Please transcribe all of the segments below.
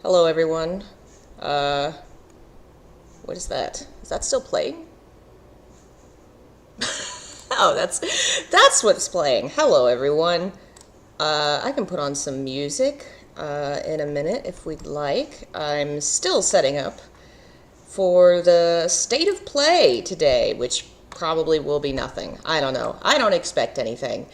Hello everyone. What is that? Is that still playing? Oh, that's what's playing. Hello everyone. I can put on some music in a minute if we'd like. I'm still setting up for the state of play today, which probably will be nothing. I don't know. I don't expect anything.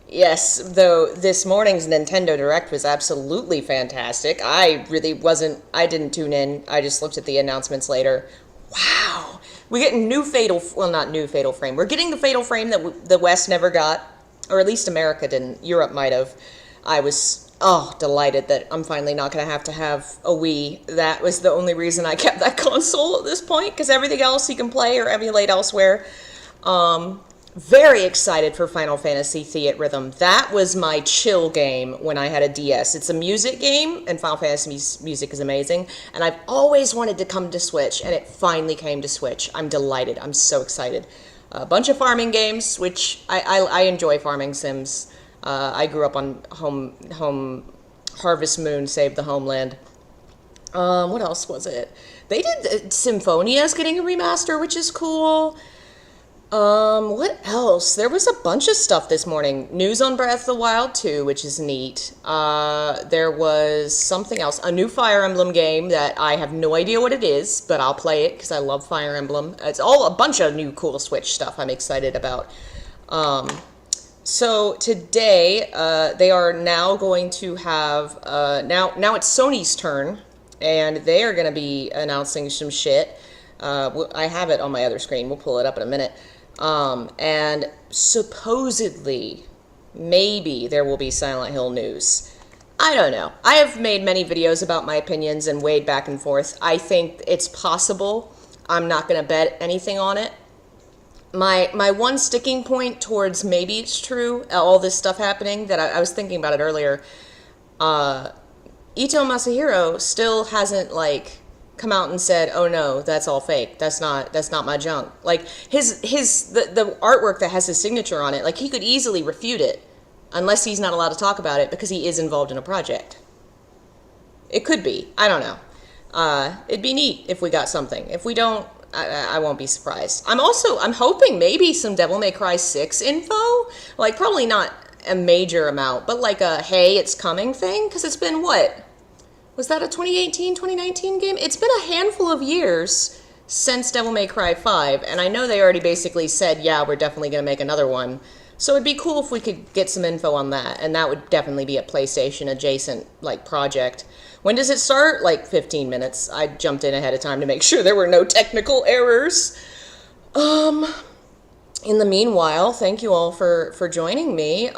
Yes, though this morning's Nintendo Direct was absolutely fantastic. I didn't tune in. I just looked at the announcements later. Wow. We're getting not new Fatal Frame. We're getting the Fatal Frame that the West never got, or at least America didn't. Europe might have. I was, delighted that I'm finally not going to have a Wii. That was the only reason I kept that console at this point, because everything else you can play or emulate elsewhere. Very excited for Final Fantasy Theatrhythm. That was my chill game when I had a DS. It's a music game, and Final Fantasy music is amazing. And I've always wanted to come to Switch, and it finally came to Switch. I'm delighted. I'm so excited. A bunch of farming games, which I enjoy farming sims. I grew up on home Harvest Moon, Save the Homeland. What else was it? They did Symphonia's getting a remaster, which is cool. What else? There was a bunch of stuff this morning. News on Breath of the Wild 2, which is neat. There was something else. A new Fire Emblem game that I have no idea what it is, but I'll play it because I love Fire Emblem. It's all a bunch of new cool Switch stuff I'm excited about. So today, they are now going to have, now it's Sony's turn, and they are going to be announcing some shit. I have it on my other screen. We'll pull it up in a minute. And supposedly, maybe there will be Silent Hill news. I don't know. I have made many videos about my opinions and weighed back and forth. I think it's possible. I'm not going to bet anything on it. My one sticking point towards maybe it's true, all this stuff happening, that I was thinking about it earlier, Ito Masahiro still hasn't, come out and said, "Oh no, that's all fake. That's not my junk." Like the artwork that has his signature on it, he could easily refute it, unless he's not allowed to talk about it because he is involved in a project. It could be. I don't know. It'd be neat if we got something. If we don't, I won't be surprised. I'm hoping maybe some Devil May Cry 6 info. Probably not a major amount, but a hey, it's coming thing, because it's been what? Was that a 2018, 2019 game? It's been a handful of years since Devil May Cry 5, and I know they already basically said, yeah, we're definitely going to make another one. So it'd be cool if we could get some info on that, and that would definitely be a PlayStation-adjacent, project. When does it start? 15 minutes. I jumped in ahead of time to make sure there were no technical errors. In the meanwhile, thank you all for joining me.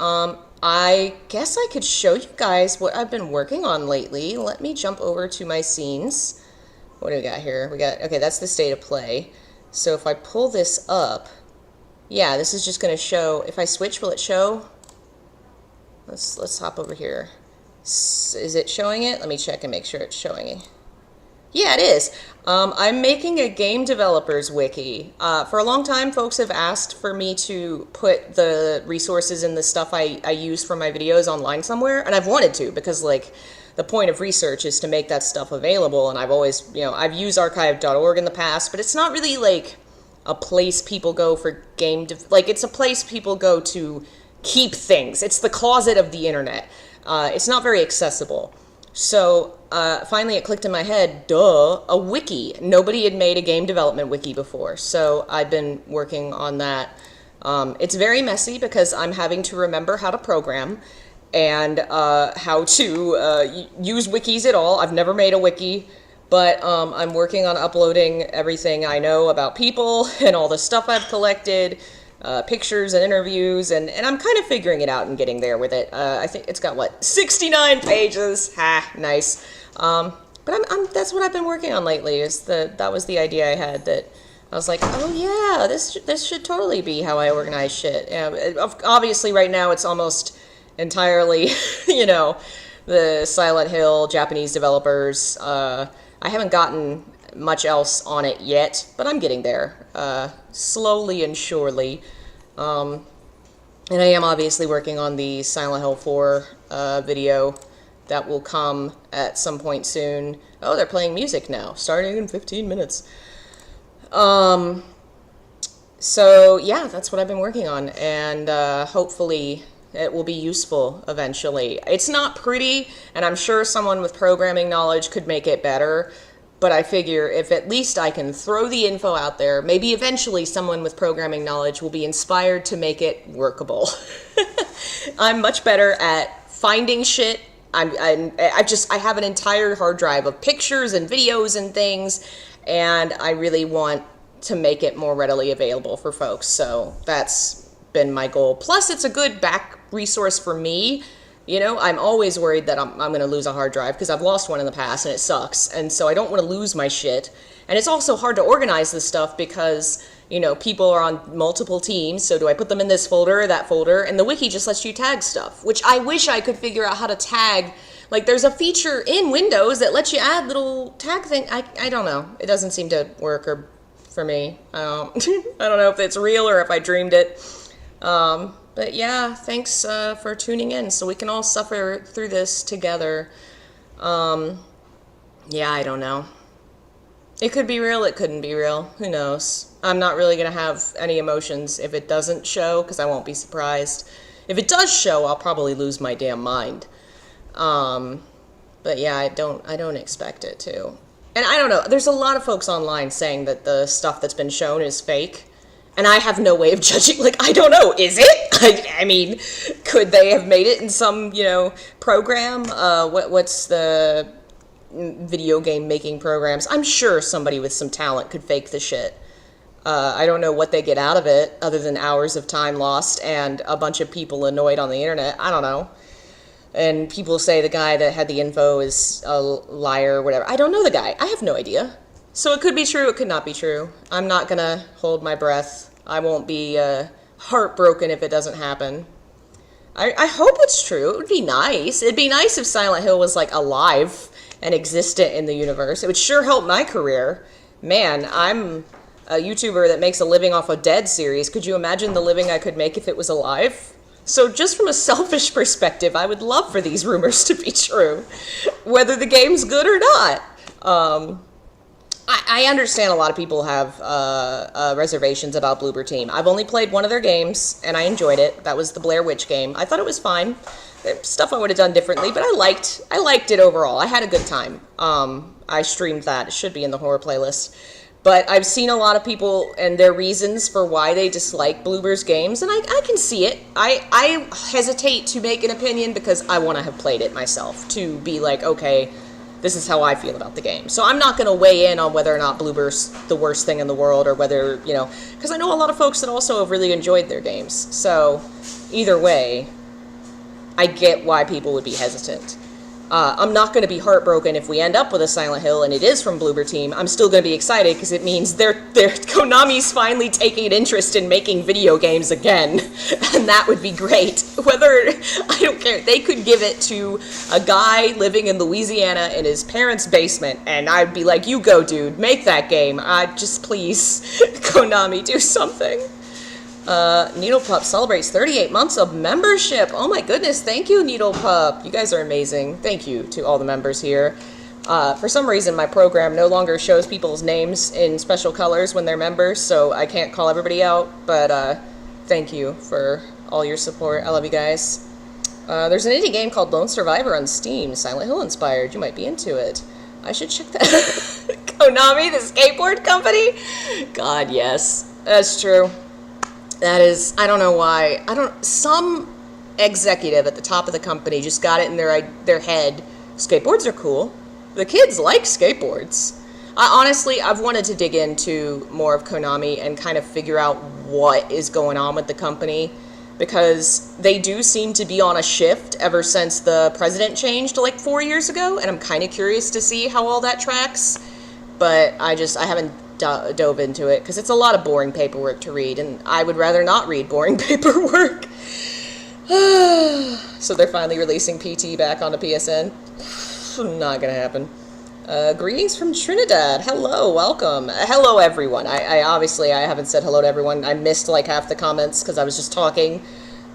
I guess I could show you guys what I've been working on lately. Let me jump over to my scenes. What do we got here? Okay, that's the state of play. So if I pull this up, yeah, this is just going to show. If I switch, will it show? Let's hop over here. Is it showing it? Let me check and make sure it's showing it. Yeah, it is. I'm making a game developers wiki. For a long time, folks have asked for me to put the resources and the stuff I use for my videos online somewhere, and I've wanted to, because the point of research is to make that stuff available, and I've always, I've used archive.org in the past, but it's not really a place people go for it's a place people go to keep things. It's the closet of the internet. It's not very accessible. So finally it clicked in my head, duh, a wiki. Nobody had made a game development wiki before, so I've been working on that. It's very messy because I'm having to remember how to program and how to use wikis at all. I've never made a wiki, but I'm working on uploading everything I know about people and all the stuff I've collected, pictures and interviews, and I'm kind of figuring it out and getting there with it. I think it's got, 69 pages. Ha, nice. But that's what I've been working on lately, that was the idea I had, that I was like, oh yeah, this should totally be how I organize shit. Obviously right now it's almost entirely, the Silent Hill Japanese developers. I haven't gotten much else on it yet, but I'm getting there, slowly and surely. And I am obviously working on the Silent Hill 4 video that will come at some point soon. Oh, they're playing music now, starting in 15 minutes. So yeah, that's what I've been working on, and hopefully it will be useful eventually. It's not pretty, and I'm sure someone with programming knowledge could make it better, but I figure if at least I can throw the info out there, maybe eventually someone with programming knowledge will be inspired to make it workable. I'm much better at finding shit. I have an entire hard drive of pictures and videos and things, and I really want to make it more readily available for folks. So that's been my goal. Plus, it's a good back resource for me. You know, I'm always worried that I'm going to lose a hard drive because I've lost one in the past and it sucks. And so I don't want to lose my shit. And it's also hard to organize this stuff because, you know, people are on multiple teams. So do I put them in this folder or that folder? And the wiki just lets you tag stuff, which I wish I could figure out how to tag. Like, there's a feature in Windows that lets you add little tag thing. I don't know. It doesn't seem to work or for me. I don't know if it's real or if I dreamed it. But yeah, thanks for tuning in so we can all suffer through this together. Yeah, I don't know. It could be real, it couldn't be real. Who knows? I'm not really going to have any emotions if it doesn't show, because I won't be surprised. If it does show, I'll probably lose my damn mind. But yeah, I don't expect it to. And I don't know, there's a lot of folks online saying that the stuff that's been shown is fake. And I have no way of judging, like, I don't know, is it? I mean, could they have made it in some, you know, program? What's the video game making programs? I'm sure somebody with some talent could fake the shit. I don't know what they get out of it, other than hours of time lost and a bunch of people annoyed on the internet. I don't know. And people say the guy that had the info is a liar or whatever. I don't know the guy. I have no idea. So it could be true, it could not be true. I'm not gonna hold my breath. I won't be heartbroken if it doesn't happen. I hope it's true. It would be nice. It'd be nice if Silent Hill was, like, alive and existent in the universe. It would sure help my career. Man, I'm a YouTuber that makes a living off a Dead series. Could you imagine the living I could make if it was alive? So just from a selfish perspective, I would love for these rumors to be true, whether the game's good or not. I understand a lot of people have reservations about Bloober Team. I've only played one of their games, and I enjoyed it. That was the Blair Witch game. I thought it was fine. There's stuff I would have done differently, but I liked it overall. I had a good time. I streamed that. It should be in the horror playlist. But I've seen a lot of people and their reasons for why they dislike Bloober's games, and I can see it. I hesitate to make an opinion because I want to have played it myself, to be like, okay, this is how I feel about the game. So I'm not going to weigh in on whether or not Bloober's the worst thing in the world, or whether, you know, because I know a lot of folks that also have really enjoyed their games. So either way, I get why people would be hesitant. I'm not going to be heartbroken if we end up with a Silent Hill and it is from Bloober Team. I'm still going to be excited because it means Konami's finally taking an interest in making video games again, and that would be great. Whether, I don't care, they could give it to a guy living in Louisiana in his parents' basement, and I'd be like, you go, dude, make that game. Just please, Konami, do something. Needlepup celebrates 38 months of membership. Oh my goodness, thank you, Needlepup. You guys are amazing. Thank you to all the members here. For some reason, my program no longer shows people's names in special colors when they're members, so I can't call everybody out, but thank you for all your support. I love you guys. There's an indie game called Lone Survivor on Steam, Silent Hill inspired. You might be into it. I should check that. Konami, the skateboard company? God, yes. That's true. That is, I don't know why. Some executive at the top of the company just got it in their head. Skateboards are cool. The kids like skateboards. Honestly, I've wanted to dig into more of Konami and kind of figure out what is going on with the company, because they do seem to be on a shift ever since the president changed like 4 years ago, and I'm kind of curious to see how all that tracks, but I haven't dove into it because it's a lot of boring paperwork to read, and I would rather not read boring paperwork. So they're finally releasing PT back onto PSN. Not gonna happen. Greetings from Trinidad. Hello, welcome. Hello, everyone. I obviously haven't said hello to everyone. I missed like half the comments because I was just talking.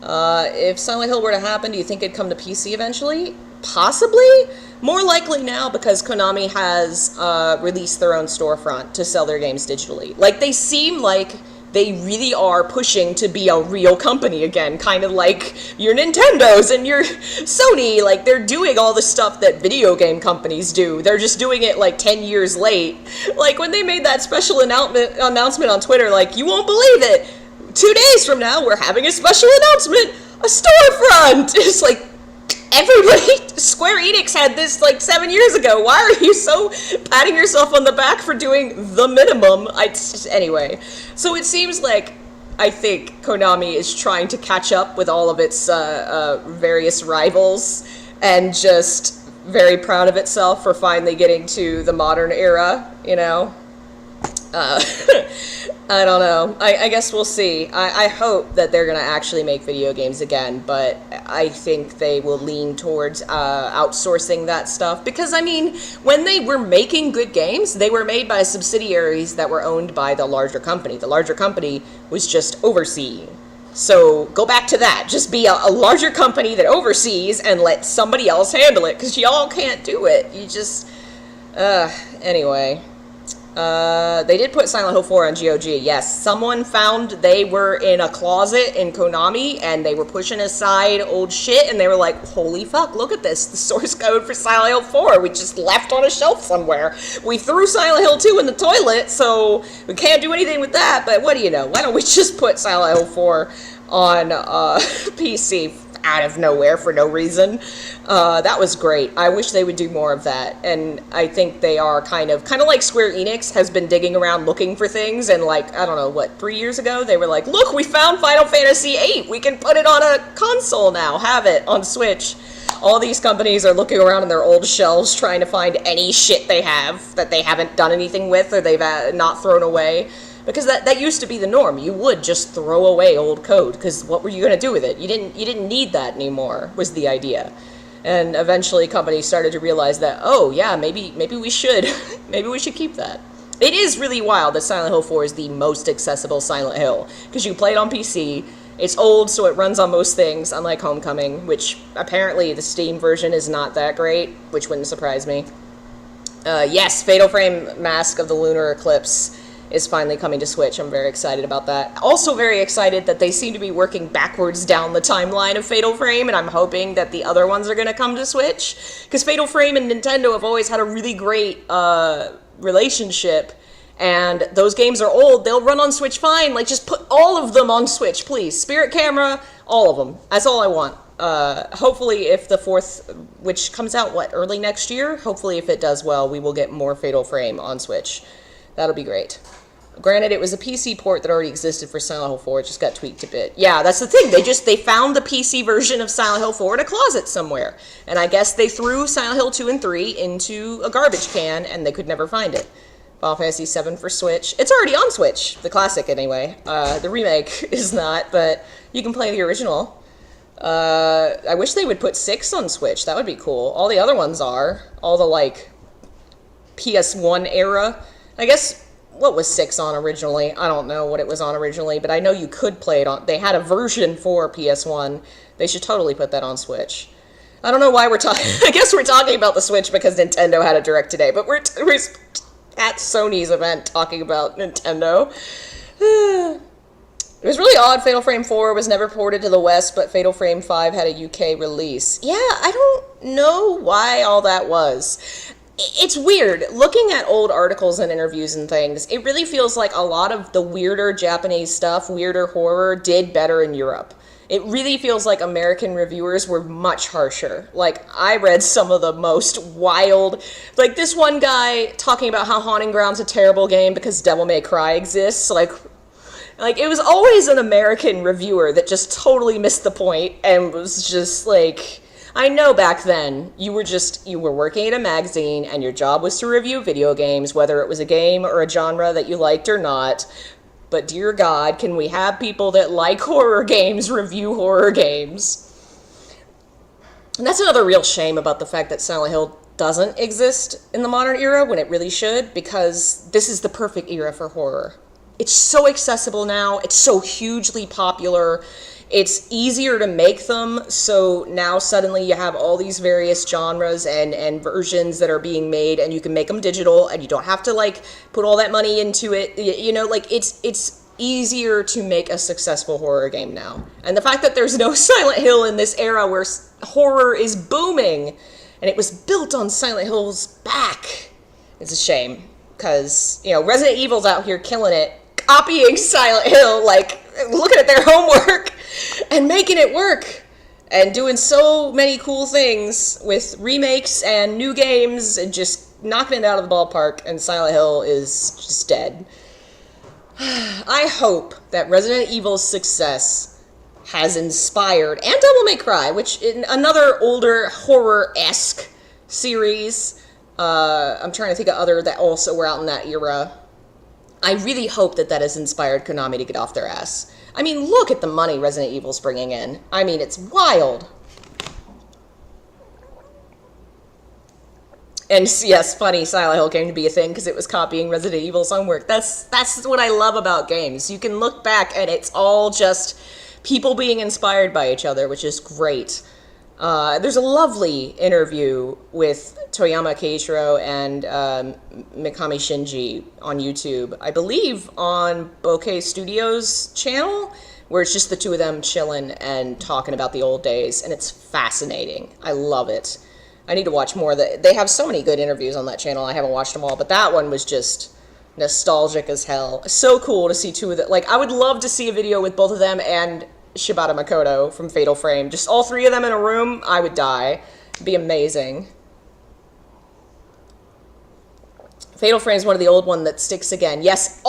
If Silent Hill were to happen, do you think it'd come to PC eventually? Possibly. More likely now because Konami has released their own storefront to sell their games digitally. Like, they seem like they really are pushing to be a real company again, kind of like your Nintendos and your Sony. Like, they're doing all the stuff that video game companies do. They're just doing it like 10 years late. Like, when they made that special announcement on Twitter, like, you won't believe it. 2 days from now, we're having a special announcement, a storefront. It's like, everybody, Square Enix had this like 7 years ago. Why are you so patting yourself on the back for doing the minimum? Anyway, so it seems like I think Konami is trying to catch up with all of its various rivals, and just very proud of itself for finally getting to the modern era, you know? I don't know. I guess we'll see. I hope that they're going to actually make video games again, but I think they will lean towards outsourcing that stuff. Because, I mean, when they were making good games, they were made by subsidiaries that were owned by the larger company. The larger company was just overseeing. So go back to that. Just be a larger company that oversees and let somebody else handle it, because y'all can't do it. You just... anyway... they did put Silent Hill 4 on GOG. Yes, someone found they were in a closet in Konami and they were pushing aside old shit and they were like, holy fuck, look at this. The source code for Silent Hill 4 we just left on a shelf somewhere. We threw Silent Hill 2 in the toilet, so we can't do anything with that, but what do you know? Why don't we just put Silent Hill 4 on PC out of nowhere for no reason. That was great. I wish they would do more of that, and I think they are kind of like Square Enix has been digging around looking for things, and like, I don't know, what, 3 years ago, they were like, look, we found Final Fantasy VIII! We can put it on a console now, have it on Switch. All these companies are looking around in their old shelves trying to find any shit they have that they haven't done anything with or they've not thrown away. Because that used to be the norm. You would just throw away old code, because what were you going to do with it? You didn't need that anymore, was the idea. And eventually companies started to realize that, oh yeah, maybe we should maybe we should keep that. It is really wild that Silent Hill 4 is the most accessible Silent Hill, because you play it on PC. It's old, so it runs on most things, unlike Homecoming, which apparently the Steam version is not that great, which wouldn't surprise me. Yes, Fatal Frame Mask of the Lunar Eclipse is finally coming to Switch. I'm very excited about that. Also very excited that they seem to be working backwards down the timeline of Fatal Frame, and I'm hoping that the other ones are going to come to Switch, because Fatal Frame and Nintendo have always had a really great relationship, and those games are old. They'll run on Switch fine. Like, just put all of them on Switch, please. Spirit Camera, all of them. That's all I want. Hopefully if the fourth, which comes out, what, early next year? Hopefully if it does well, we will get more Fatal Frame on Switch. That'll be great. Granted, it was a PC port that already existed for Silent Hill 4. It just got tweaked a bit. Yeah, that's the thing. They found the PC version of Silent Hill 4 in a closet somewhere. And I guess they threw Silent Hill 2 and 3 into a garbage can, and they could never find it. Final Fantasy 7 for Switch. It's already on Switch. The classic, anyway. The remake is not, but you can play the original. I wish they would put 6 on Switch. That would be cool. All the other ones are. All the, like, PS1 era. I guess... what was 6 on originally? I don't know what it was on originally, but I know you could play it on... they had a version for PS1. They should totally put that on Switch. I don't know why we're talking... I guess we're talking about the Switch because Nintendo had a Direct today, but we're at Sony's event talking about Nintendo. It was really odd. Fatal Frame 4 was never ported to the West, but Fatal Frame 5 had a UK release. Yeah, I don't know why all that was. It's weird. Looking at old articles and interviews and things, it really feels like a lot of the weirder Japanese stuff, weirder horror, did better in Europe. It really feels like American reviewers were much harsher. Like, I read some of the most wild... like, this one guy talking about how Haunting Ground's a terrible game because Devil May Cry exists. Like, it was always an American reviewer that just totally missed the point and was just like... I know back then, you were working at a magazine and your job was to review video games, whether it was a game or a genre that you liked or not. But dear God, can we have people that like horror games review horror games? And that's another real shame about the fact that Silent Hill doesn't exist in the modern era when it really should, because this is the perfect era for horror. It's so accessible now. It's so hugely popular. it's easier to make them, so now suddenly you have all these various genres and versions that are being made, and you can make them digital, and you don't have to like put all that money into it. You know, like it's easier to make a successful horror game now. And the fact that there's no Silent Hill in this era where horror is booming, and it was built on Silent Hill's back, it's a shame. Because, you know, Resident Evil's out here killing it, copying Silent Hill, like, looking at their homework and making it work. And doing so many cool things with remakes and new games and just knocking it out of the ballpark. And Silent Hill is just dead. I hope that Resident Evil's success has inspired, and Devil May Cry, which in another older horror-esque series. I'm trying to think of other that also were out in that era. I really hope that that has inspired Konami to get off their ass. I mean, look at the money Resident Evil's bringing in. I mean, it's wild. And yes, funny, Silent Hill came to be a thing because it was copying Resident Evil's homework. That's what I love about games. You can look back and it's all just people being inspired by each other, which is great. There's a lovely interview with Toyama Keiichiro and Mikami Shinji on YouTube, I believe on Bokeh Studios' channel, where it's just the two of them chilling and talking about the old days, and it's fascinating. I love it. I need to watch more. They have so many good interviews on that channel. I haven't watched them all, but that one was just nostalgic as hell. So cool to see two of them. Like, I would love to see a video with both of them and Shibata Makoto from Fatal Frame. Just all three of them in a room, I would die. It'd be amazing. Fatal Frame is one of the old one that sticks again. Yes,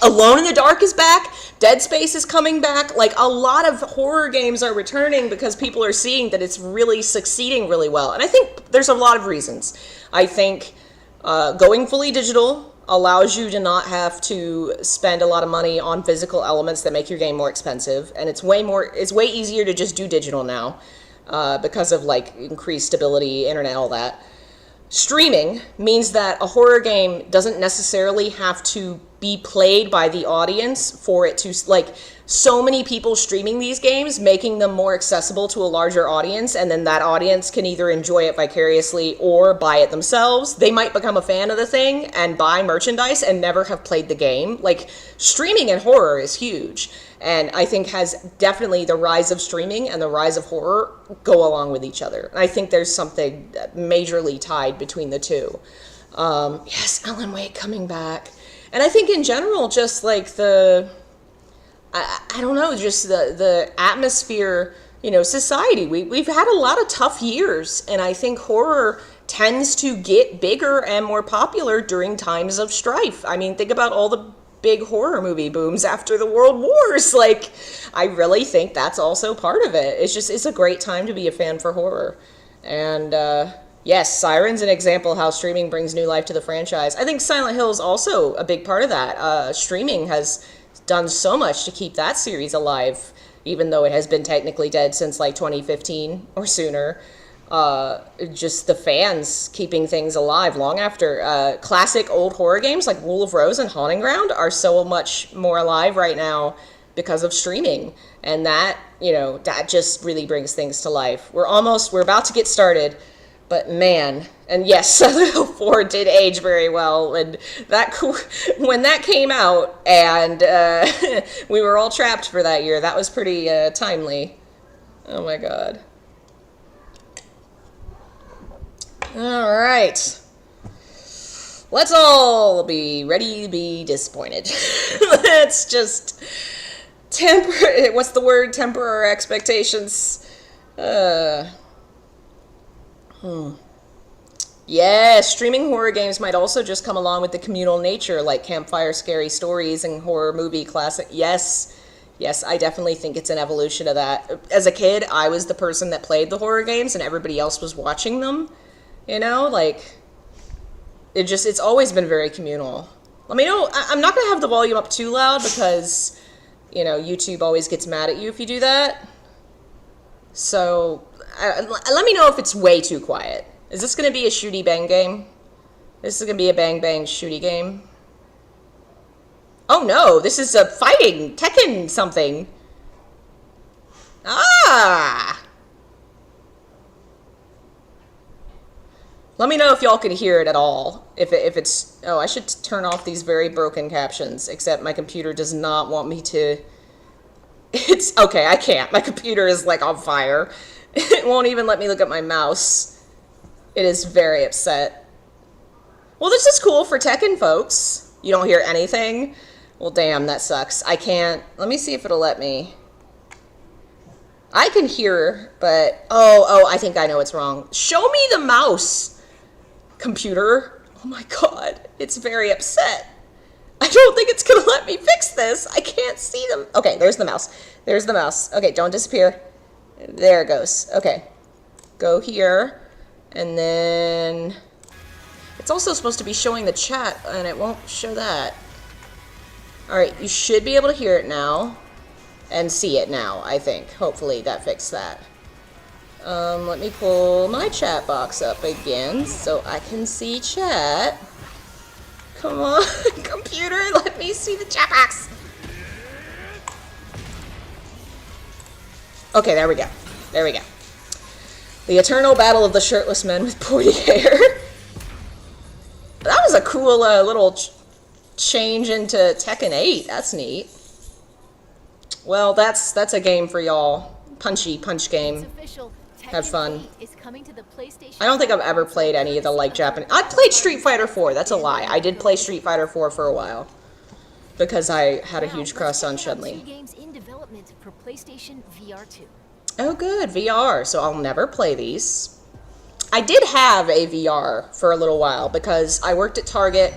Alone in the Dark is back. Dead Space is coming back. Like, a lot of horror games are returning because people are seeing that it's really succeeding really well. And I think there's a lot of reasons. I think going fully digital allows you to not have to spend a lot of money on physical elements that make your game more expensive, and it's way easier to just do digital now because of like increased stability, internet, all that. Streaming means that a horror game doesn't necessarily have to be played by the audience for it to, like, so many people streaming these games, making them more accessible to a larger audience, and then that audience can either enjoy it vicariously or buy it themselves. They might become a fan of the thing and buy merchandise and never have played the game. Like, streaming in horror is huge, and I think has definitely the rise of streaming and the rise of horror go along with each other. I think there's something majorly tied between the two. Yes, Alan Wake coming back. And I think in general, just like I don't know, just the atmosphere, you know, society. We've had a lot of tough years, and I think horror tends to get bigger and more popular during times of strife. I mean, think about all the big horror movie booms after the World Wars. Like, I really think that's also part of it. It's a great time to be a fan for horror. And yes, Siren's an example of how streaming brings new life to the franchise. I think Silent Hill is also a big part of that. Streaming has done so much to keep that series alive, even though it has been technically dead since like 2015 or sooner. Just the fans keeping things alive long after. Classic old horror games like Rule of Rose and Haunting Ground are so much more alive right now because of streaming. And that, you know, that just really brings things to life. We're about to get started. But man, and yes, Silent Hill 4 did age very well, and when that came out, and we were all trapped for that year, that was pretty timely. Oh my god. Alright. Let's all be ready to be disappointed. Let's just temper our expectations. Yeah, streaming horror games might also just come along with the communal nature, like campfire scary stories and horror movie classic. Yes, I definitely think it's an evolution of that. As a kid, I was the person that played the horror games and everybody else was watching them. You know, like, it's always been very communal. Let me know, I'm not going to have the volume up too loud because, you know, YouTube always gets mad at you if you do that. So let me know if it's way too quiet. Is this going to be a shooty bang game? This is going to be a bang bang shooty game. Oh no, this is a fighting Tekken something. Ah! Let me know if y'all can hear it at all. If it's... Oh, I should turn off these very broken captions, except my computer does not want me to... It's... Okay, I can't. My computer is, like, on fire. It won't even let me look at my mouse. It is very upset. Well, this is cool for Tekken, folks. You don't hear anything? Well, damn, that sucks. I can't... Let me see if it'll let me... I can hear, but... Oh, I think I know what's wrong. Show me the mouse! Computer. Oh my god, it's very upset. I don't think it's gonna let me fix this. I can't see them. Okay, there's the mouse. There's the mouse. Okay, don't disappear. There it goes. Okay. Go here. And then... It's also supposed to be showing the chat, and it won't show that. Alright, you should be able to hear it now. And see it now, I think. Hopefully that fixed that. Let me pull my chat box up again so I can see chat. Come on, computer, let me see the chat box. Okay, there we go. There we go. The eternal battle of the shirtless men with pointy hair. That was a cool little change into Tekken 8. That's neat. Well, that's a game for y'all. Punchy punch game. Have fun. I don't think I've ever played any of the like Japanese. I played Street Fighter 4. That's a lie. I did play Street Fighter 4 for a while because I had a huge crush on Chun-Li. Oh, good, VR. So I'll never play these. I did have a VR for a little while because I worked at Target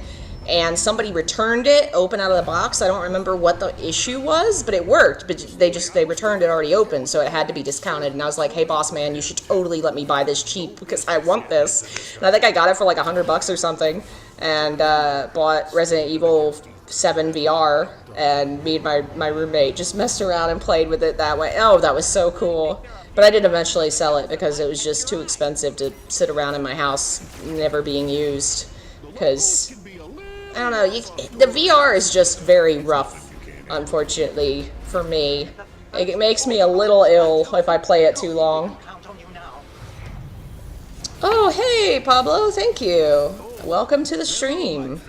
and somebody returned it open out of the box. I don't remember what the issue was, but it worked. But they returned it already open, so it had to be discounted. And I was like, hey, boss man, you should totally let me buy this cheap because I want this. And I think I got it for like $100 or something, and bought Resident Evil 7 VR. And me and my roommate just messed around and played with it that way. Oh, that was so cool. But I did eventually sell it because it was just too expensive to sit around in my house, never being used. Because... I don't know, the VR is just very rough, unfortunately, for me. It makes me a little ill if I play it too long. Oh, hey, Pablo, thank you. Welcome to the stream.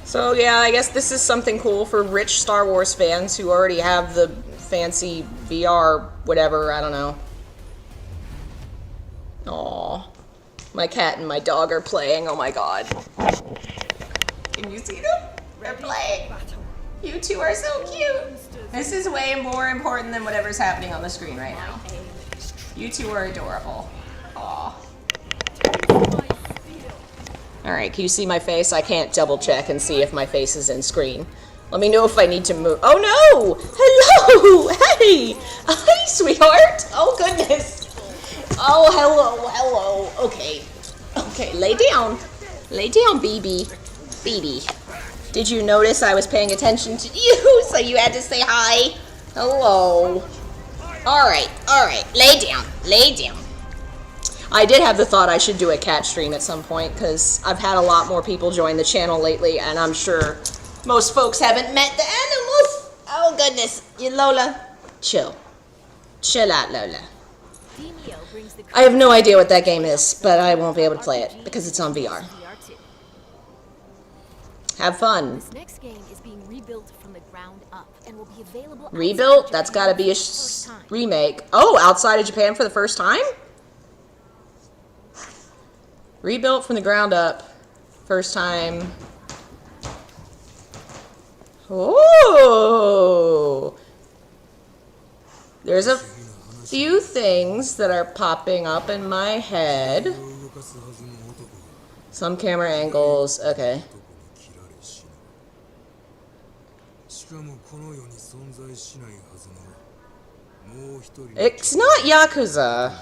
So, yeah, I guess this is something cool for rich Star Wars fans who already have the fancy VR whatever, I don't know. Aww. My cat and my dog are playing. Oh my god. Can you see them? They're playing. You two are so cute. This is way more important than whatever's happening on the screen right now. You two are adorable. Aw. Alright, can you see my face? I can't double check and see if my face is in screen. Let me know if I need to move. Oh no! Hello! Hey! Hi, sweetheart! Oh goodness! Oh, hello. Okay. Okay, lay down. Lay down, BB. BB. Did you notice I was paying attention to you, so you had to say hi? Hello. Alright. Lay down. I did have the thought I should do a cat stream at some point, because I've had a lot more people join the channel lately, and I'm sure most folks haven't met the animals. Oh, goodness. Lola, chill. Chill out, Lola. I have no idea what that game is, but I won't be able to play it because it's on VR. Have fun. This next game is being rebuilt from the ground up and will be available. Rebuilt? That's got to be a remake. Oh, outside of Japan for the first time? Rebuilt from the ground up. First time. Oh. There's a few things that are popping up in my head. Some camera angles. Okay. It's not Yakuza.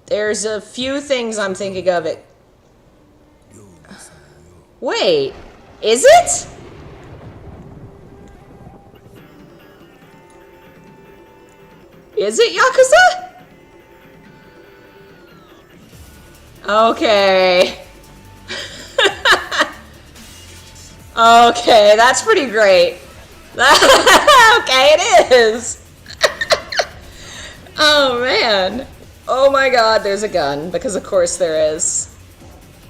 There's a few things I'm thinking of it. Wait, is it? Is it Yakuza? Okay. Okay, that's pretty great. Okay, it is. Oh, man. Oh my god, there's a gun, because of course there is.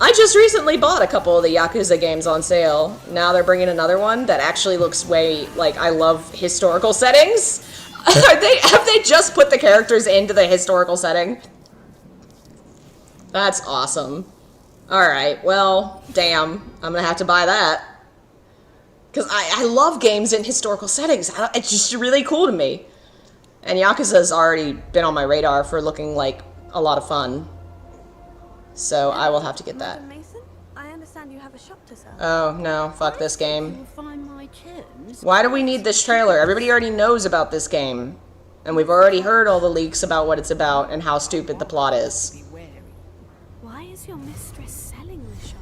I just recently bought a couple of the Yakuza games on sale. Now they're bringing another one that actually looks way, like, I love historical settings. Have they just put the characters into the historical setting? That's awesome. Alright, well, damn. I'm gonna have to buy that. Because I love games in historical settings. It's just really cool to me. And Yakuza's already been on my radar for looking like a lot of fun. So I will have to get that. Mason, I understand you have a shop to sell. Oh, no. Fuck this game. Why do we need this trailer? Everybody already knows about this game. And we've already heard all the leaks about what it's about and how stupid the plot is. Why is your mistress selling the shop?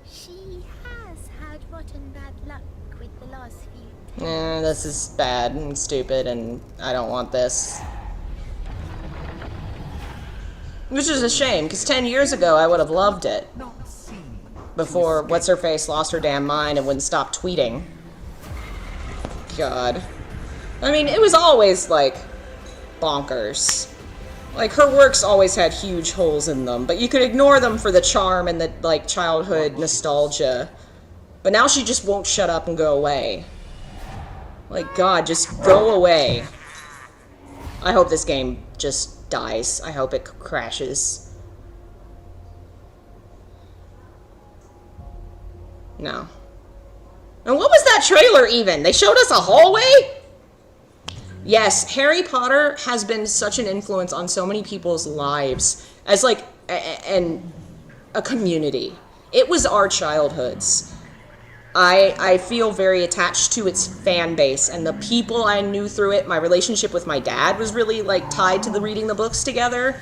She has had rotten bad luck with the last few. This is bad and stupid and I don't want this. Which is a shame, because 10 years ago I would have loved it. Before What's-Her-Face lost her damn mind and wouldn't stop tweeting. God. I mean, it was always, like, bonkers. Like, her works always had huge holes in them, but you could ignore them for the charm and the, like, childhood nostalgia. But now she just won't shut up and go away. Like, God, just go away. I hope this game just dies. I hope it crashes. No. And what was that trailer even? They showed us a hallway? Yes, Harry Potter has been such an influence on so many people's lives as like a community. It was our childhoods. I feel very attached to its fan base and the people I knew through it. My relationship with my dad was really like tied to the reading the books together.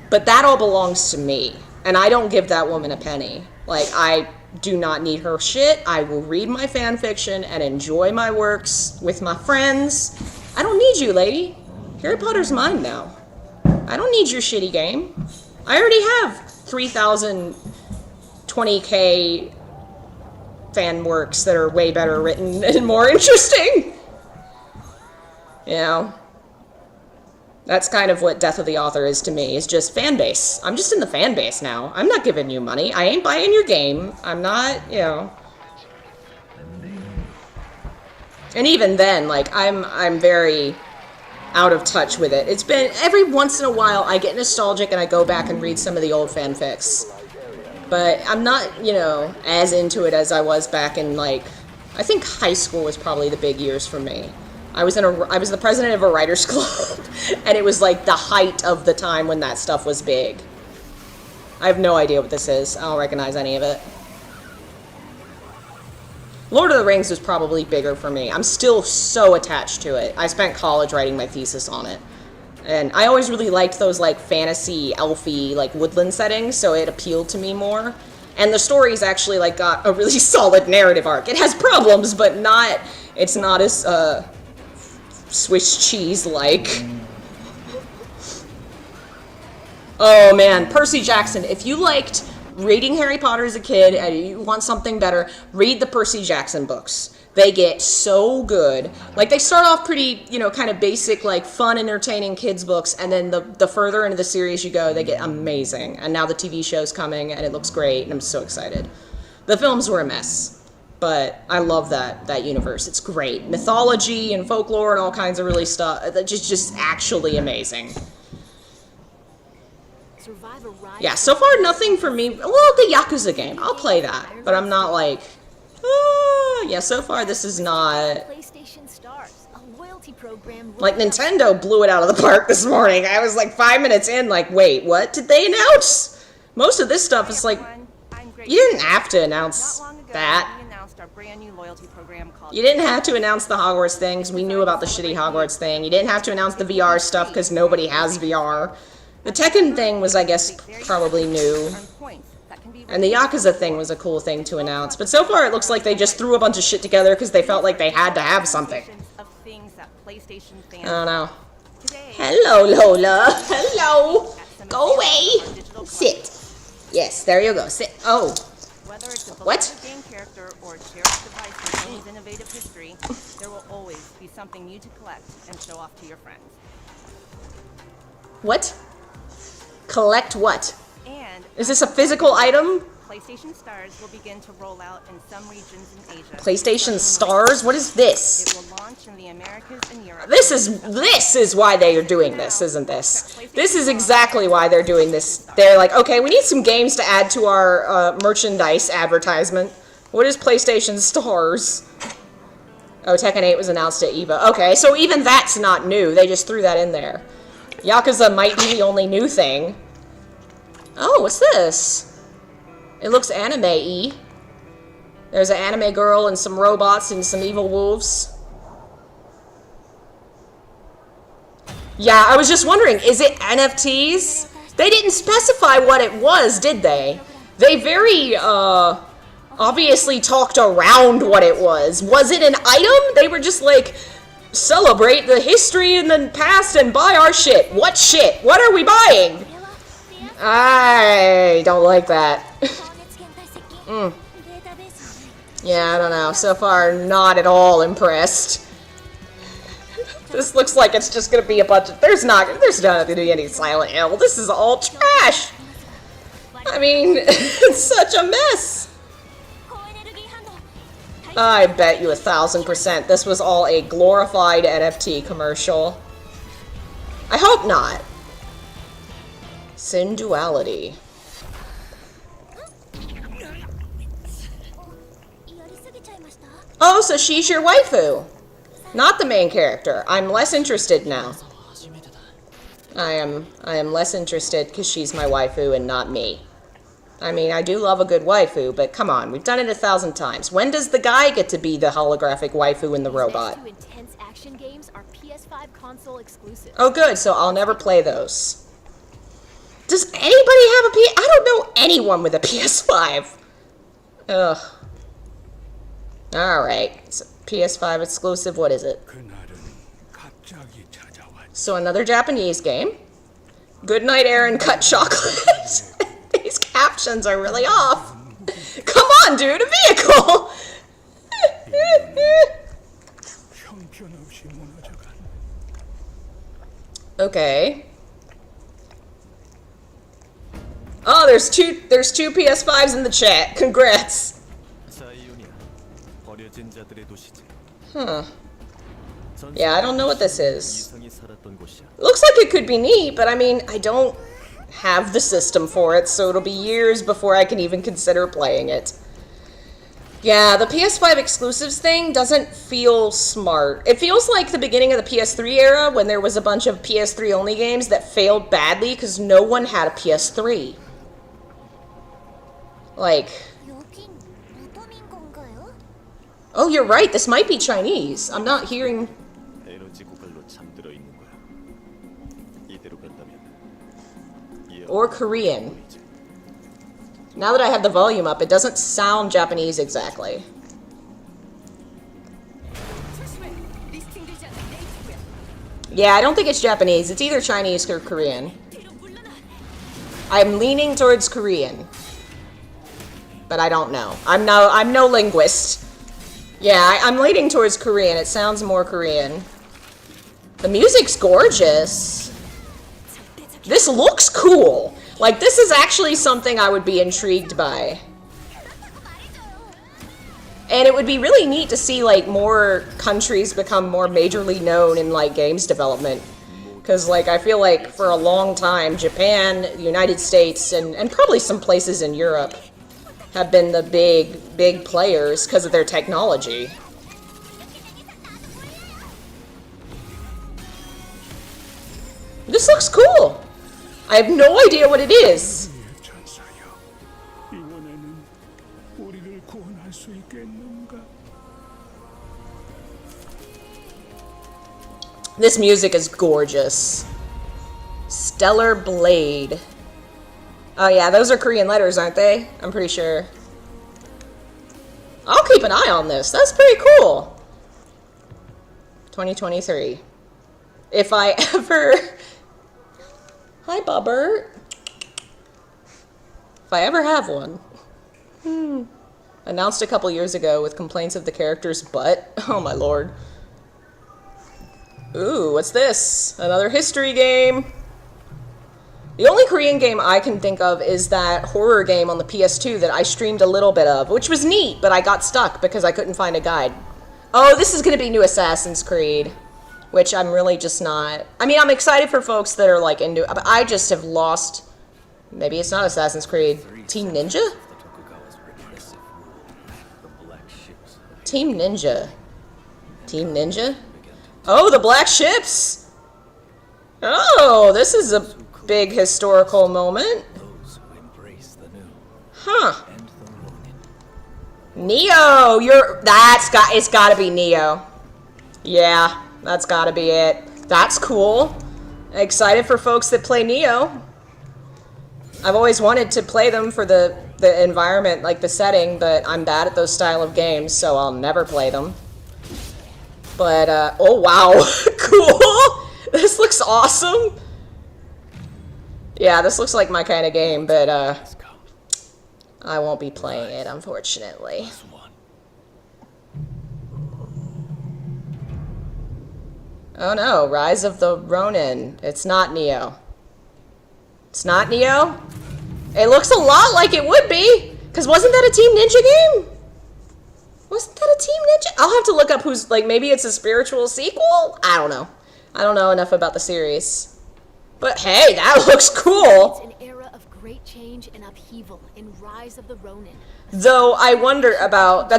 But that all belongs to me. And I don't give that woman a penny. Like, I do not need her shit. I will read my fan fiction and enjoy my works with my friends. I don't need you, lady. Harry Potter's mine now. I don't need your shitty game. I already have 3,000 20K fan works that are way better written and more interesting. You know? That's kind of what Death of the Author is to me, is just fan base. I'm just in the fan base now. I'm not giving you money. I ain't buying your game. I'm not, you know. And even then, like, I'm very out of touch with it. It's been, every once in a while, I get nostalgic and I go back and read some of the old fanfics. But I'm not, you know, as into it as I was back in, like, I think high school was probably the big years for me. I was the president of a writers club, and it was like the height of the time when that stuff was big. I have no idea what this is. I don't recognize any of it. Lord of the Rings was probably bigger for me. I'm still so attached to it. I spent college writing my thesis on it. And I always really liked those like fantasy, elfy, like woodland settings, so it appealed to me more. And the story's actually like got a really solid narrative arc. It has problems, but it's not as Swiss cheese-like. Oh man, Percy Jackson. If you liked reading Harry Potter as a kid and you want something better, read the Percy Jackson books. They get so good. Like, they start off pretty, you know, kind of basic, like, fun, entertaining kids books, and then the further into the series you go, they get amazing. And now the TV show's coming, and it looks great, and I'm so excited. The films were a mess. But I love that universe. It's great. Mythology and folklore and all kinds of really stuff. Just actually amazing. Yeah, so far nothing for me. Well, the Yakuza game. I'll play that. But I'm not like, yeah, so far this is not. Like, Nintendo blew it out of the park this morning. I was like 5 minutes in, like, wait, what did they announce? Most of this stuff is like, you didn't have to announce that. Brand new loyalty program called. You didn't have to announce the Hogwarts things. We knew about the shitty Hogwarts thing. You didn't have to announce the VR stuff because nobody has VR. The Tekken thing was, I guess, probably new. And the Yakuza thing was a cool thing to announce. But so far it looks like they just threw a bunch of shit together because they felt like they had to have something. I don't know. Hello, Lola. Hello. Go away. Sit. Yes, there you go. Sit. Oh. Whether it's a What? beloved game character or a cherished device in Sony's innovative history, there will always be something new to collect and show off to your friends. What? Collect what? And Is this a physical item? PlayStation Stars will begin to roll out in some regions in Asia. PlayStation Stars? What is this? It will launch in the Americas and Europe. This is why they are doing this, isn't this? This is exactly why they're doing this. They're like, okay, we need some games to add to our merchandise advertisement. What is PlayStation Stars? Oh, Tekken 8 was announced at EVA. Okay, so even that's not new. They just threw that in there. Yakuza might be the only new thing. Oh, what's this? It looks anime-y. There's an anime girl and some robots and some evil wolves. Yeah, I was just wondering, is it NFTs? They didn't specify what it was, did they? They very, obviously talked around what it was. Was it an item? They were just like, celebrate the history in the past and buy our shit. What shit? What are we buying? I don't like that. Yeah, I don't know. So far, not at all impressed. This looks like it's just gonna be a bunch of... There's not gonna be any Silent Hill. This is all trash. I mean, it's such a mess. I bet you 1,000% this was all a glorified NFT commercial. I hope not. Sinduality. Oh, so she's your waifu. Not the main character. I'm less interested now. I am less interested because she's my waifu and not me. I mean, I do love a good waifu, but come on, we've done it 1,000 times. When does the guy get to be the holographic waifu in the robot? These next two intense action games are PS5 console exclusives. Oh, good, so I'll never play those. Does anybody have a PS... I don't know anyone with a PS5. Ugh. Alright, so PS5 exclusive, what is it? So another Japanese game. Good night, Aaron, cut chocolate. These captions are really off. Come on, dude, a vehicle! Okay. Oh, there's two PS5s in the chat. Congrats. Huh. Yeah, I don't know what this is. Looks like it could be neat, but I mean, I don't have the system for it, so it'll be years before I can even consider playing it. Yeah, the PS5 exclusives thing doesn't feel smart. It feels like the beginning of the PS3 era when there was a bunch of PS3 only games that failed badly because no one had a PS3. Like... Oh, you're right, this might be Chinese. I'm not hearing... Or Korean. Now that I have the volume up, it doesn't sound Japanese exactly. Yeah, I don't think it's Japanese. It's either Chinese or Korean. I'm leaning towards Korean. But I don't know. I'm no linguist. Yeah, I'm leaning towards Korean. It sounds more Korean. The music's gorgeous. This looks cool. Like, this is actually something I would be intrigued by. And it would be really neat to see, like, more countries become more majorly known in, like, games development. Because, like, I feel like for a long time, Japan, the United States, and probably some places in Europe have been the big players because of their technology. This looks cool. I have no idea what it is. This music is gorgeous. Stellar Blade. Oh yeah, those are Korean letters, aren't they? I'm pretty sure. I'll keep an eye on this. That's pretty cool. 2023. If I ever... Hi, Bubber. If I ever have one. Announced a couple years ago with complaints of the character's butt. Oh my lord. Ooh, what's this? Another history game. The only Korean game I can think of is that horror game on the PS2 that I streamed a little bit of, which was neat, but I got stuck because I couldn't find a guide. Oh, this is going to be new Assassin's Creed, which I'm really just not... I mean, I'm excited for folks that are, like, into it, but I just have lost... Maybe it's not Assassin's Creed. Team Ninja? Team Ninja. Team Ninja? Oh, the Black Ships! Oh, this is a big historical moment. Huh. Neo! It's gotta be Neo. Yeah, that's gotta be it. That's cool. Excited for folks that play Neo. I've always wanted to play them for the environment, like the setting, but I'm bad at those style of games, so I'll never play them. But, oh wow, cool! This looks awesome! Yeah, this looks like my kind of game, but, I won't be playing it, unfortunately. Oh no, Rise of the Ronin. It's not Neo. It's not Neo? It looks a lot like it would be, because wasn't that a Team Ninja game? Wasn't that a Team Ninja? I'll have to look up who's, like, maybe it's a spiritual sequel? I don't know. I don't know enough about the series. But hey, that looks cool! It's an era of great change and upheaval in Rise of the Ronin. Though I wonder about,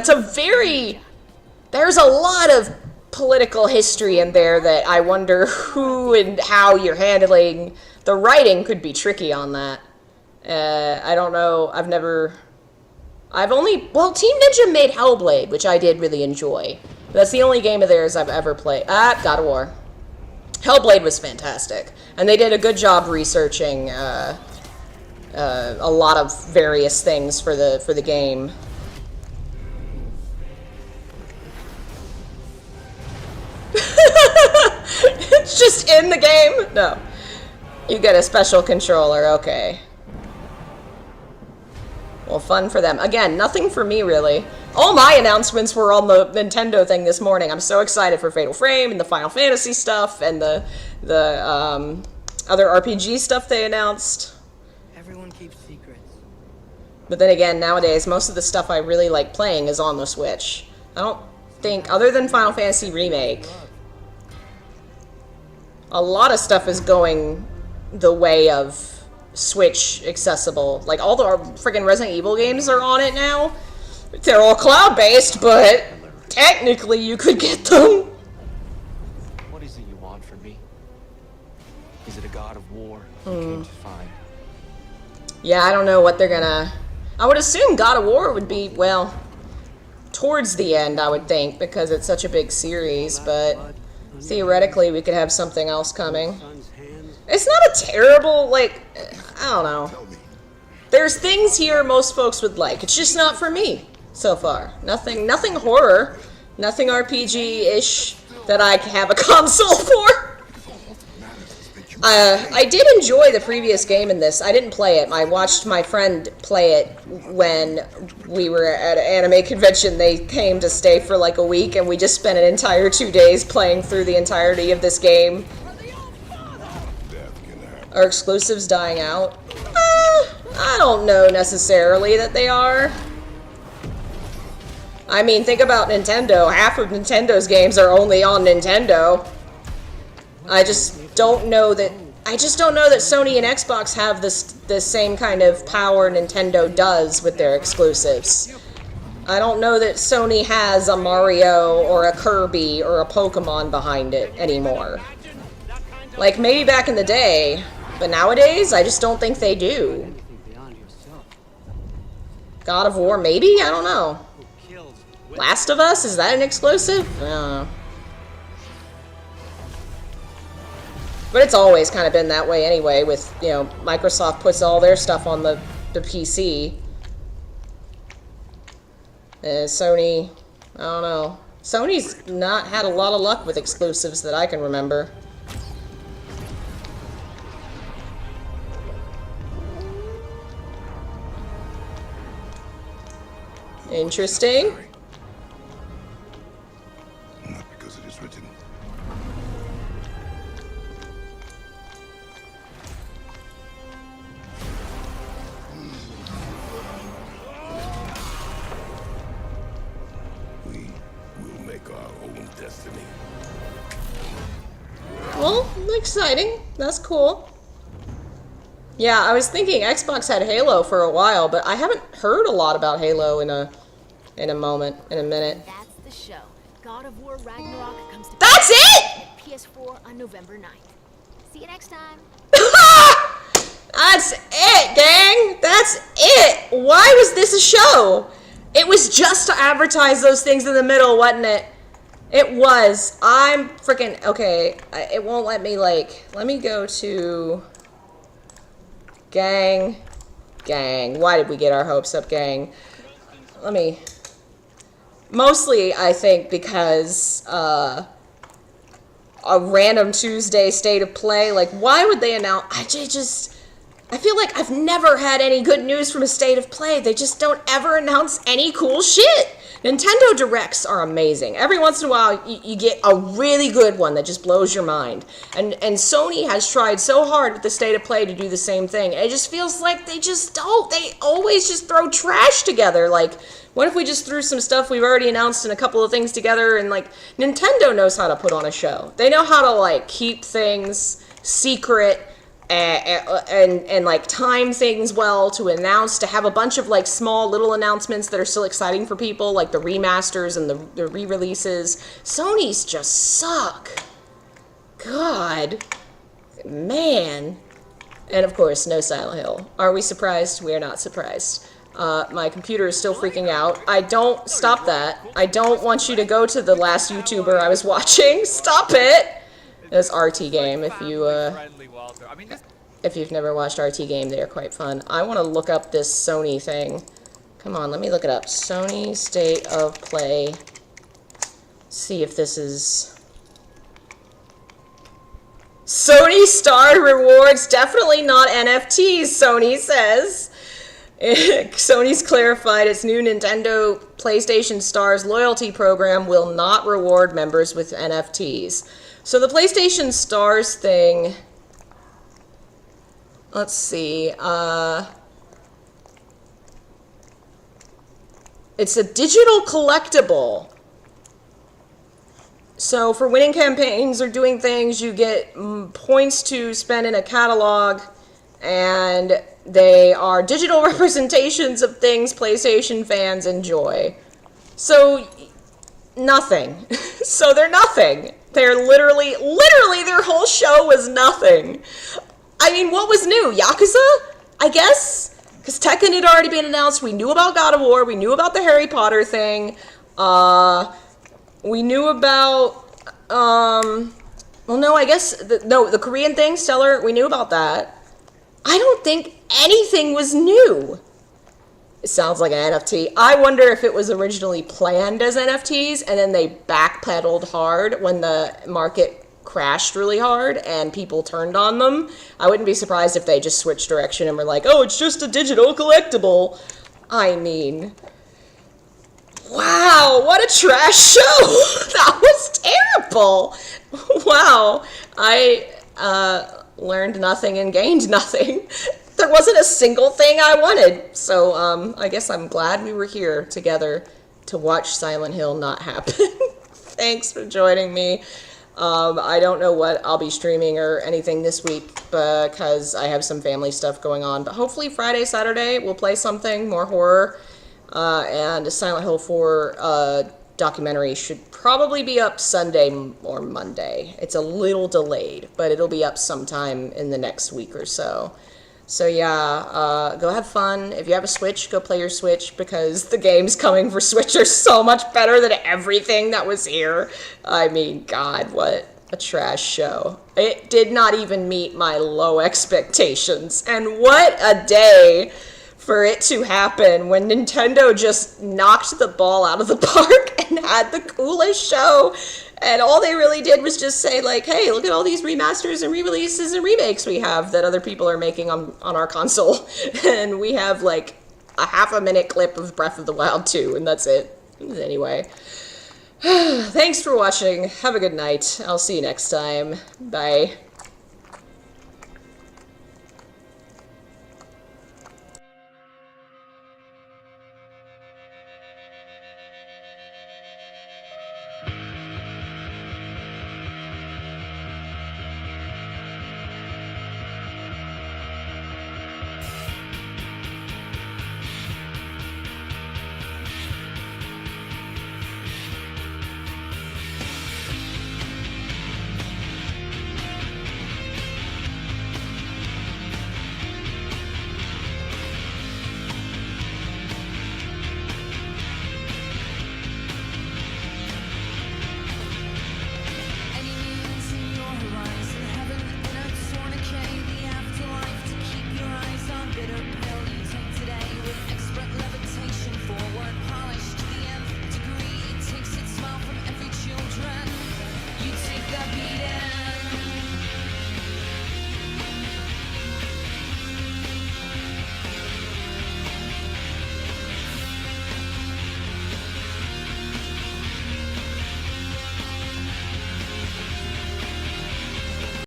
there's a lot of political history in there that I wonder who and how you're handling. The writing could be tricky on that. I don't know, well, Team Ninja made Hellblade, which I did really enjoy. That's the only game of theirs I've ever played. God of War. Hellblade was fantastic. And they did a good job researching a lot of various things for the game. It's just in the game? No. You get a special controller, okay. Well, fun for them. Again, nothing for me, really. All my announcements were on the Nintendo thing this morning. I'm so excited for Fatal Frame and the Final Fantasy stuff and the other RPG stuff they announced. Everyone keeps secrets. But then again, nowadays, most of the stuff I really like playing is on the Switch. I don't think, other than Final Fantasy Remake, a lot of stuff is going the way of Switch accessible. Like, all the freaking Resident Evil games are on it now. They're all cloud-based, but technically you could get them. What is it you want from me? Is it a god of war you came to find? Yeah, I don't know what they're gonna... I would assume God of War would be, well, towards the end, I would think, because it's such a big series, but theoretically we could have something else coming. It's not a terrible, like, I don't know. There's things here most folks would like. It's just not for me so far. Nothing horror, nothing RPG-ish that I have a console for. I did enjoy the previous game in this. I didn't play it. I watched my friend play it when we were at an anime convention. They came to stay for like a week, and we just spent an entire 2 days playing through the entirety of this game. Are exclusives dying out? I don't know necessarily that they are. I mean, think about Nintendo. Half of Nintendo's games are only on Nintendo. I just don't know that Sony and Xbox have the same kind of power Nintendo does with their exclusives. I don't know that Sony has a Mario or a Kirby or a Pokemon behind it anymore. Like, maybe back in the day, but nowadays, I just don't think they do. God of War, maybe? I don't know. Last of Us? Is that an exclusive? I don't know. But it's always kind of been that way anyway, with, you know, Microsoft puts all their stuff on the PC. Sony, I don't know. Sony's not had a lot of luck with exclusives that I can remember. Interesting. Sorry. Not because it is written. We will make our own destiny. Well, exciting. That's cool. Yeah, I was thinking Xbox had Halo for a while, but I haven't heard a lot about Halo in a minute. That's the show. God of War Ragnarok comes to That's it? at PS4 on November 9th. See you next time. That's it, gang. That's it. Why was this a show? It was just to advertise those things in the middle, wasn't it? It was. I'm freaking okay. It won't let me let me go to gang. Why did we get our hopes up, gang? Let me. Mostly, I think because a random Tuesday state of play. Like, why would they announce? I feel like I've never had any good news from a state of play. They just don't ever announce any cool shit. Nintendo Directs are amazing. Every once in a while, you get a really good one that just blows your mind. And Sony has tried so hard with the state of play to do the same thing. It just feels like they just don't. They always just throw trash together. Like, what if we just threw some stuff we've already announced and a couple of things together? And, like, Nintendo knows how to put on a show. They know how to, like, keep things secret and like time things well to announce, to have a bunch of like small little announcements that are still exciting for people, like the remasters and the re-releases. Sony's just suck. God. Man. And of course, no Silent Hill. Are we surprised? We are not surprised. My computer is still freaking out. I don't stop that. I don't want you to go to the last YouTuber I was watching. Stop it. It's RT Game. If you've never watched RT Game, they are quite fun. I want to look up this Sony thing. Come on, let me look it up. Sony State of Play. See if this is... Sony Star Rewards. Definitely not NFTs, Sony says. Sony's clarified its new Nintendo PlayStation Stars loyalty program will not reward members with NFTs. So the PlayStation Stars thing, let's see, it's a digital collectible. So for winning campaigns or doing things, you get points to spend in a catalog, and they are digital representations of things PlayStation fans enjoy. So, nothing. So they're nothing. They're literally their whole show was nothing. I mean, what was new? Yakuza? I guess? Because Tekken had already been announced. We knew about God of War. We knew about the Harry Potter thing. We knew about, well, no, I guess, the Korean thing, Stellar, we knew about that. I don't think anything was new. It sounds like an NFT. I wonder if it was originally planned as NFTs and then they backpedaled hard when the market crashed really hard and people turned on them. I wouldn't be surprised if they just switched direction and were like, oh, it's just a digital collectible. I mean, wow, what a trash show. That was terrible. Wow. I learned nothing and gained nothing. There wasn't a single thing I wanted. So I guess I'm glad we were here together to watch Silent Hill not happen. Thanks for joining me. I don't know what I'll be streaming or anything this week because I have some family stuff going on. But hopefully Friday, Saturday, we'll play something more horror. And a Silent Hill 4 documentary should probably be up Sunday or Monday. It's a little delayed, but it'll be up sometime in the next week or so. So yeah, go have fun. If you have a Switch, go play your Switch because the games coming for Switch are so much better than everything that was here. I mean, God, what a trash show. It did not even meet my low expectations. And what a day for it to happen when Nintendo just knocked the ball out of the park and had the coolest show. And all they really did was just say, like, hey, look at all these remasters and re-releases and remakes we have that other people are making on our console. And we have, like, a half a minute clip of Breath of the Wild 2, and that's it. Anyway, thanks for watching. Have a good night. I'll see you next time. Bye.